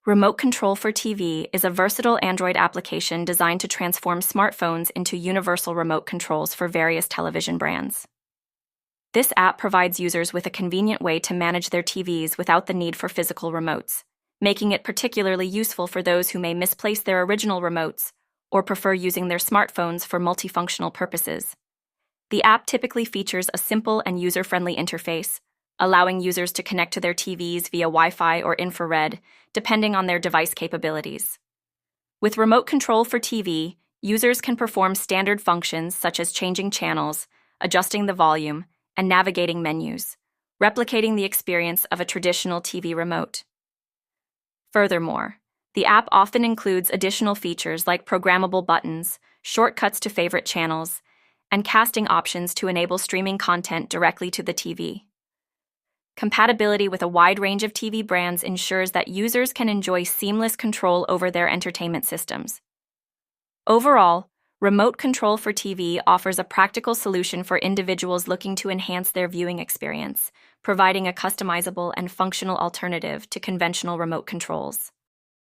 Remote Control for TV is a versatile Android application designed to transform smartphones into universal remote controls for various television brands. This app provides users with a convenient way to manage their TVs without the need for physical remotes, making it particularly useful for those who may misplace their original remotes or prefer using their smartphones for multifunctional purposes. The app typically features a simple and user-friendly interface, allowing users to connect to their TVs via Wi-Fi or infrared, depending on their device capabilities. With Remote Control for TV, users can perform standard functions such as changing channels, adjusting the volume, and navigating menus, replicating the experience of a traditional TV remote. Furthermore, the app often includes additional features like programmable buttons, shortcuts to favorite channels, and casting options to enable streaming content directly to the TV. Compatibility with a wide range of TV brands ensures that users can enjoy seamless control over their entertainment systems. Overall, Remote Control for TV offers a practical solution for individuals looking to enhance their viewing experience, providing a customizable and functional alternative to conventional remote controls.